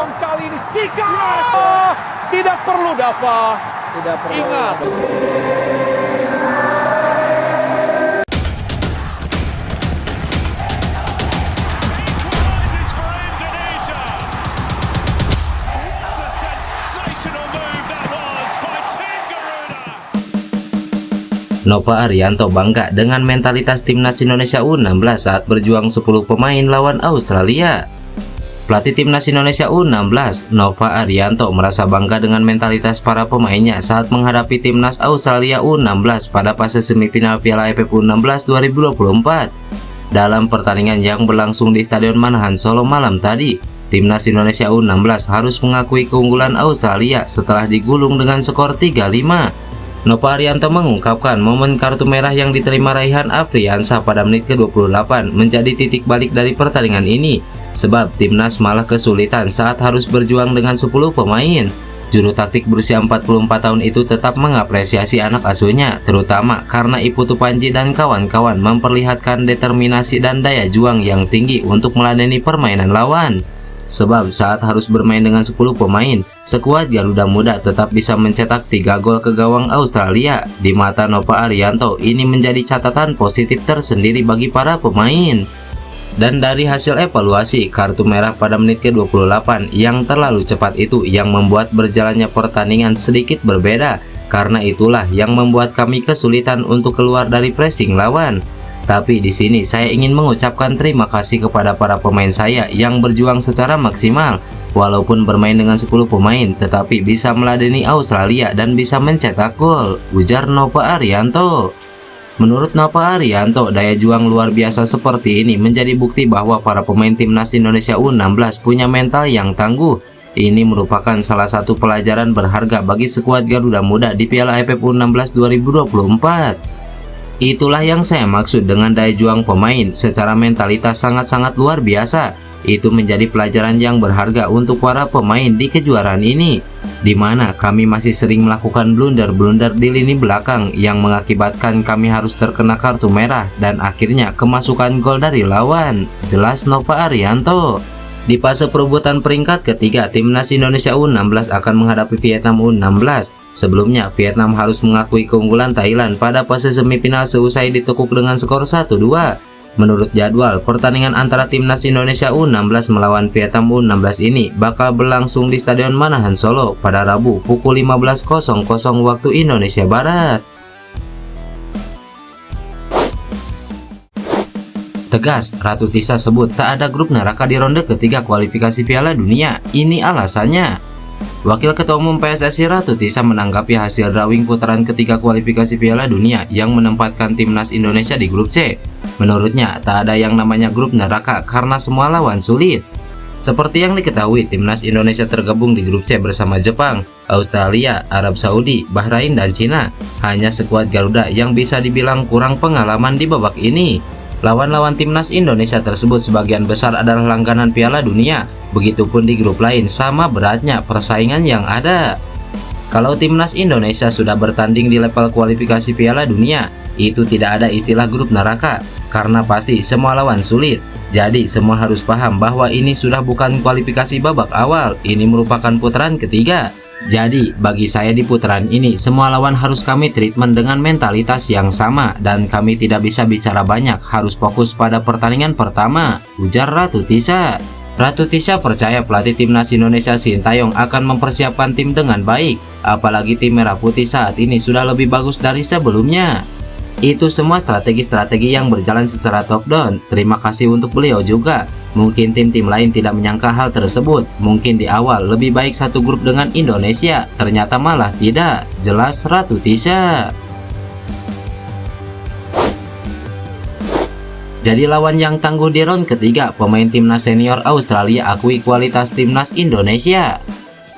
malam kali ini. Sika! Tidak perlu, Dava. Tidak perlu. Ingat. Nova Arianto bangga dengan mentalitas timnas Indonesia U16 saat berjuang 10 pemain lawan Australia. Pelatih timnas Indonesia U16, Nova Arianto, merasa bangga dengan mentalitas para pemainnya saat menghadapi timnas Australia U16 pada fase semifinal Piala AFF U16 2024. Dalam pertandingan yang berlangsung di Stadion Manahan Solo malam tadi, timnas Indonesia U16 harus mengakui keunggulan Australia setelah digulung dengan skor 3-5. Nova Arianto mengungkapkan momen kartu merah yang diterima Raihan Afriansyah pada menit ke-28 menjadi titik balik dari pertandingan ini, sebab timnas malah kesulitan saat harus berjuang dengan 10 pemain. Juru taktik berusia 44 tahun itu tetap mengapresiasi anak asuhnya, terutama karena Iputu Panji dan kawan-kawan memperlihatkan determinasi dan daya juang yang tinggi untuk meladeni permainan lawan. Sebab saat harus bermain dengan 10 pemain, skuad Garuda Muda tetap bisa mencetak 3 gol ke gawang Australia. Di mata Nova Arianto, ini menjadi catatan positif tersendiri bagi para pemain. Dan dari hasil evaluasi, kartu merah pada menit ke-28 yang terlalu cepat itu yang membuat berjalannya pertandingan sedikit berbeda. Karena itulah yang membuat kami kesulitan untuk keluar dari pressing lawan. Tapi di sini saya ingin mengucapkan terima kasih kepada para pemain saya yang berjuang secara maksimal. Walaupun bermain dengan 10 pemain, tetapi bisa meladeni Australia dan bisa mencetak gol, ujar Nova Arianto. Menurut Nova Arianto, daya juang luar biasa seperti ini menjadi bukti bahwa para pemain timnas Indonesia U16 punya mental yang tangguh. Ini merupakan salah satu pelajaran berharga bagi skuad Garuda Muda di Piala AFF U16 2024. Itulah yang saya maksud dengan daya juang pemain, secara mentalitas sangat-sangat luar biasa. Itu menjadi pelajaran yang berharga untuk para pemain di kejuaraan ini, di mana kami masih sering melakukan blunder-blunder di lini belakang yang mengakibatkan kami harus terkena kartu merah dan akhirnya kemasukan gol dari lawan, jelas Nova Arianto. Di fase perebutan peringkat ketiga, timnas Indonesia U16 akan menghadapi Vietnam U16. Sebelumnya, Vietnam harus mengakui keunggulan Thailand pada fase semifinal seusai ditekuk dengan skor 1-2. Menurut jadwal, pertandingan antara timnas Indonesia U16 melawan Vietnam U16 ini bakal berlangsung di Stadion Manahan Solo pada Rabu pukul 15.00 waktu Indonesia Barat. Tegas, Ratu Tisa sebut tak ada grup neraka di ronde ketiga kualifikasi Piala Dunia. Ini alasannya. Wakil Ketua Umum PSSI Ratu Tisa menanggapi hasil drawing putaran ketiga kualifikasi Piala Dunia yang menempatkan timnas Indonesia di grup C. Menurutnya, tak ada yang namanya grup neraka karena semua lawan sulit. Seperti yang diketahui, timnas Indonesia tergabung di grup C bersama Jepang, Australia, Arab Saudi, Bahrain, dan Cina. Hanya skuad Garuda yang bisa dibilang kurang pengalaman di babak ini. Lawan-lawan timnas Indonesia tersebut sebagian besar adalah langganan Piala Dunia. Begitupun di grup lain, sama beratnya persaingan yang ada. Kalau timnas Indonesia sudah bertanding di level kualifikasi Piala Dunia, itu tidak ada istilah grup neraka, karena pasti semua lawan sulit. Jadi semua harus paham bahwa ini sudah bukan kualifikasi babak awal, ini merupakan putaran ketiga. Jadi bagi saya di putaran ini semua lawan harus kami treatment dengan mentalitas yang sama dan kami tidak bisa bicara banyak, harus fokus pada pertandingan pertama, ujar Ratu Tisa. Ratu Tisa percaya pelatih timnas Indonesia Sintayong akan mempersiapkan tim dengan baik, apalagi tim merah putih saat ini sudah lebih bagus dari sebelumnya. Itu semua strategi-strategi yang berjalan secara top down. Terima kasih untuk beliau juga. Mungkin tim-tim lain tidak menyangka hal tersebut. Mungkin di awal lebih baik satu grup dengan Indonesia, ternyata malah tidak, jelas Ratu Tisa. Jadi lawan yang tangguh di round ketiga, pemain timnas senior Australia akui kualitas timnas Indonesia.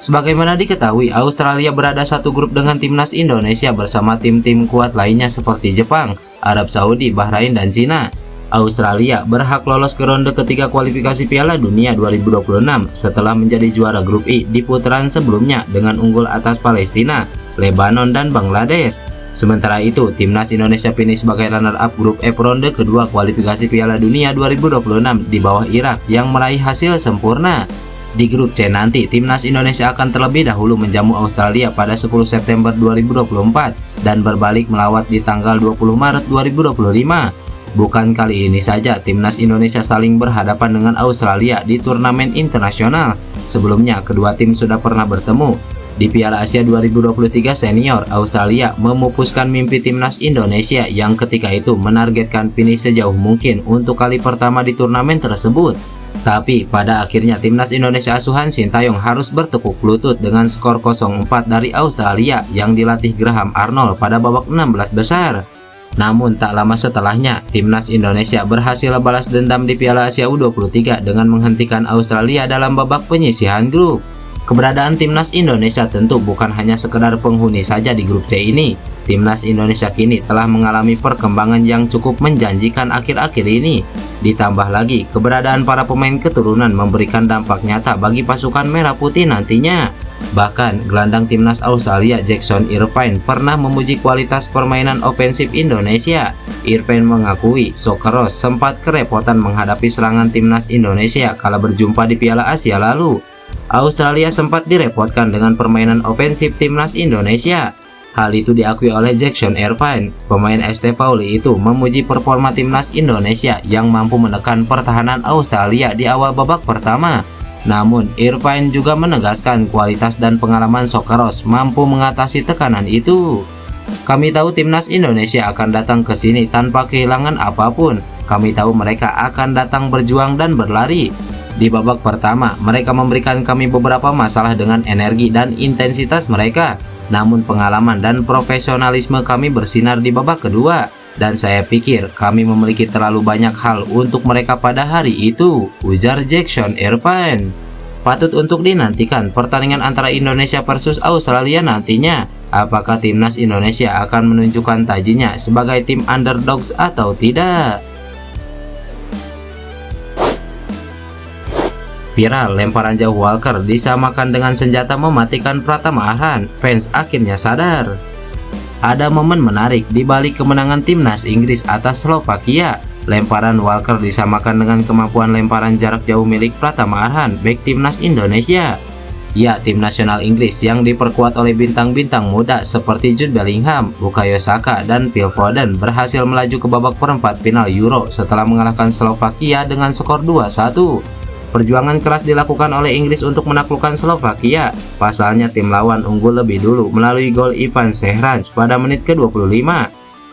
Sebagaimana diketahui, Australia berada satu grup dengan timnas Indonesia bersama tim-tim kuat lainnya seperti Jepang, Arab Saudi, Bahrain, dan Cina. Australia berhak lolos ke ronde ketiga kualifikasi Piala Dunia 2026 setelah menjadi juara grup I di putaran sebelumnya dengan unggul atas Palestina, Lebanon, dan Bangladesh. Sementara itu, timnas Indonesia finish sebagai runner-up grup F ronde kedua kualifikasi Piala Dunia 2026 di bawah Irak yang meraih hasil sempurna. Di grup C nanti, timnas Indonesia akan terlebih dahulu menjamu Australia pada 10 September 2024 dan berbalik melawat di tanggal 20 Maret 2025. Bukan kali ini saja timnas Indonesia saling berhadapan dengan Australia di turnamen internasional. Sebelumnya, kedua tim sudah pernah bertemu. Di Piala Asia 2023 Senior, Australia memupuskan mimpi timnas Indonesia yang ketika itu menargetkan finish sejauh mungkin untuk kali pertama di turnamen tersebut. Tapi pada akhirnya timnas Indonesia asuhan Sintayong harus bertekuk lutut dengan skor 0-4 dari Australia yang dilatih Graham Arnold pada babak 16 besar. Namun tak lama setelahnya, timnas Indonesia berhasil balas dendam di Piala Asia U23 dengan menghentikan Australia dalam babak penyisihan grup. Keberadaan timnas Indonesia tentu bukan hanya sekedar penghuni saja di grup C ini. Timnas Indonesia kini telah mengalami perkembangan yang cukup menjanjikan akhir-akhir ini. Ditambah lagi, keberadaan para pemain keturunan memberikan dampak nyata bagi pasukan merah putih nantinya. Bahkan, gelandang timnas Australia Jackson Irvine pernah memuji kualitas permainan ofensif Indonesia. Irvine mengakui Socceroos sempat kerepotan menghadapi serangan timnas Indonesia kala berjumpa di Piala Asia lalu. Australia sempat direpotkan dengan permainan ofensif timnas Indonesia. Hal itu diakui oleh Jackson Irvine. Pemain ST Pauli itu memuji performa timnas Indonesia yang mampu menekan pertahanan Australia di awal babak pertama. Namun, Irvine juga menegaskan kualitas dan pengalaman Socceroos mampu mengatasi tekanan itu. Kami tahu timnas Indonesia akan datang ke sini tanpa kehilangan apapun. Kami tahu mereka akan datang berjuang dan berlari. Di babak pertama, mereka memberikan kami beberapa masalah dengan energi dan intensitas mereka. Namun pengalaman dan profesionalisme kami bersinar di babak kedua. Dan saya pikir kami memiliki terlalu banyak hal untuk mereka pada hari itu, ujar Jackson Irvine. Patut untuk dinantikan pertandingan antara Indonesia versus Australia nantinya. Apakah timnas Indonesia akan menunjukkan tajinya sebagai tim underdogs atau tidak? Viral, lemparan jauh Walker disamakan dengan senjata mematikan Pratama Arhan. Fans akhirnya sadar. Ada momen menarik di balik kemenangan timnas Inggris atas Slovakia. Lemparan Walker disamakan dengan kemampuan lemparan jarak jauh milik Pratama Arhan, bek timnas Indonesia. Ya, tim nasional Inggris yang diperkuat oleh bintang-bintang muda seperti Jude Bellingham, Bukayo Saka, dan Phil Foden berhasil melaju ke babak perempat final Euro setelah mengalahkan Slovakia dengan skor 2-1. Perjuangan keras dilakukan oleh Inggris untuk menaklukkan Slovakia. Pasalnya tim lawan unggul lebih dulu melalui gol Ivan Šehráč pada menit ke-25.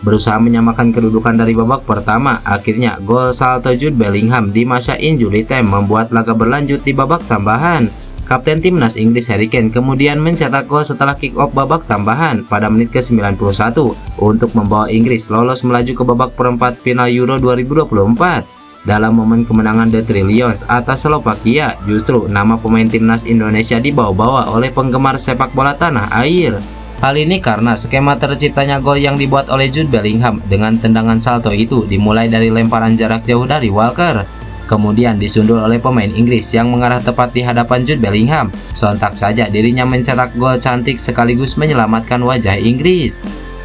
Berusaha menyamakan kedudukan dari babak pertama, akhirnya gol salto Jude Bellingham di masa injury time membuat laga berlanjut di babak tambahan. Kapten timnas Inggris Harry Kane kemudian mencetak gol setelah kick-off babak tambahan pada menit ke-91 untuk membawa Inggris lolos melaju ke babak perempat final Euro 2024. Dalam momen kemenangan The Trillions atas Slovakia, justru nama pemain timnas Indonesia dibawa-bawa oleh penggemar sepak bola tanah air. Hal ini karena skema terciptanya gol yang dibuat oleh Jude Bellingham dengan tendangan salto itu dimulai dari lemparan jarak jauh dari Walker, kemudian disundul oleh pemain Inggris yang mengarah tepat di hadapan Jude Bellingham. Sontak saja dirinya mencetak gol cantik sekaligus menyelamatkan wajah Inggris.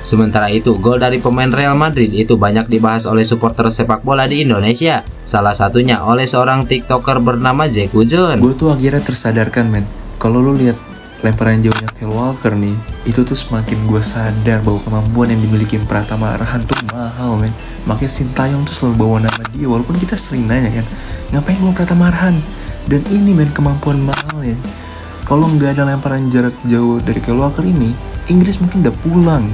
Sementara itu, gol dari pemain Real Madrid itu banyak dibahas oleh supporter sepak bola di Indonesia. Salah satunya oleh seorang TikToker bernama Jack John. Gue tuh akhirnya tersadarkan, men. Kalau lo lihat lemparan jauhnya Kyle Walker nih, itu tuh semakin gue sadar bahwa kemampuan yang dimiliki Pratama Arhan tuh mahal, men. Makanya Sintayong tuh selalu bawa nama dia, walaupun kita sering nanya kan, ngapain bawa Pratama Arhan? Dan ini, men, kemampuan mahalnya. Kalau nggak ada lemparan jarak jauh dari Kyle Walker ini, Inggris mungkin udah pulang.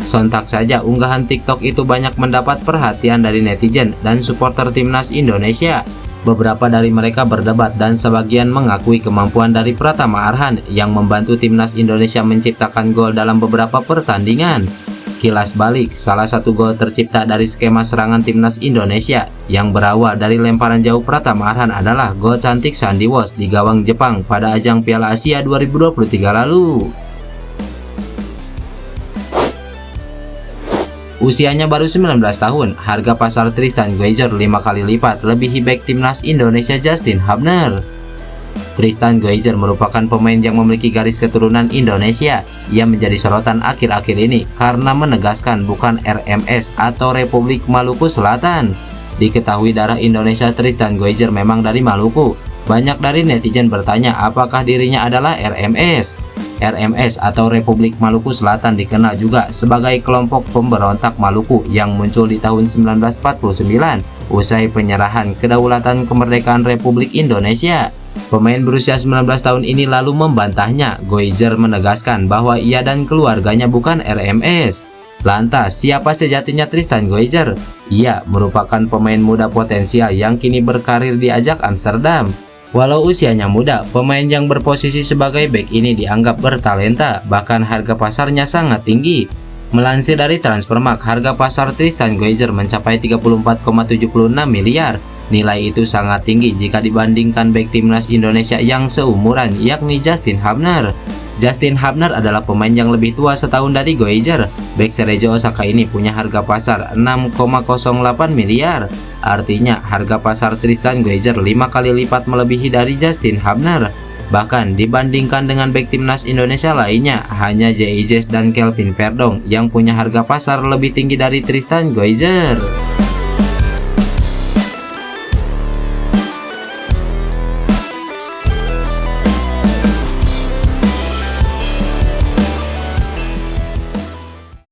Sontak saja unggahan TikTok itu banyak mendapat perhatian dari netizen dan supporter timnas Indonesia. Beberapa dari mereka berdebat dan sebagian mengakui kemampuan dari Pratama Arhan yang membantu timnas Indonesia menciptakan gol dalam beberapa pertandingan. Kilas balik, salah satu gol tercipta dari skema serangan timnas Indonesia yang berawal dari lemparan jauh Pratama Arhan adalah gol cantik Sandy Walsh di gawang Jepang pada ajang Piala Asia 2023 lalu. Usianya baru 19 tahun, harga pasar Tristan Guejer 5 kali lipat lebih bek timnas Indonesia Justin Hubner. Tristan Guejer merupakan pemain yang memiliki garis keturunan Indonesia. Ia menjadi sorotan akhir-akhir ini karena menegaskan bukan RMS atau Republik Maluku Selatan. Diketahui darah Indonesia, Tristan Guejer memang dari Maluku. Banyak dari netizen bertanya apakah dirinya adalah RMS. RMS atau Republik Maluku Selatan dikenal juga sebagai kelompok pemberontak Maluku yang muncul di tahun 1949 usai penyerahan kedaulatan kemerdekaan Republik Indonesia. Pemain berusia 19 tahun ini lalu membantahnya. Goizer menegaskan bahwa ia dan keluarganya bukan RMS. Lantas, siapa sejatinya Tristan Goizer? Ia merupakan pemain muda potensial yang kini berkarir di Ajax Amsterdam. Walau usianya muda, pemain yang berposisi sebagai bek ini dianggap bertalenta, bahkan harga pasarnya sangat tinggi. Melansir dari Transfermarkt, harga pasar Tristan Goizer mencapai 34,76 miliar. Nilai itu sangat tinggi jika dibandingkan bek timnas Indonesia yang seumuran, yakni Justin Hubner. Justin Hubner adalah pemain yang lebih tua setahun dari Goizer. Bek Cerezo Osaka ini punya harga pasar 6,08 miliar. Artinya harga pasar Tristan Goizer 5 kali lipat melebihi dari Justin Hubner. Bahkan dibandingkan dengan bek timnas Indonesia lainnya, hanya J.I. Jess dan Kelvin Verdong yang punya harga pasar lebih tinggi dari Tristan Goizer.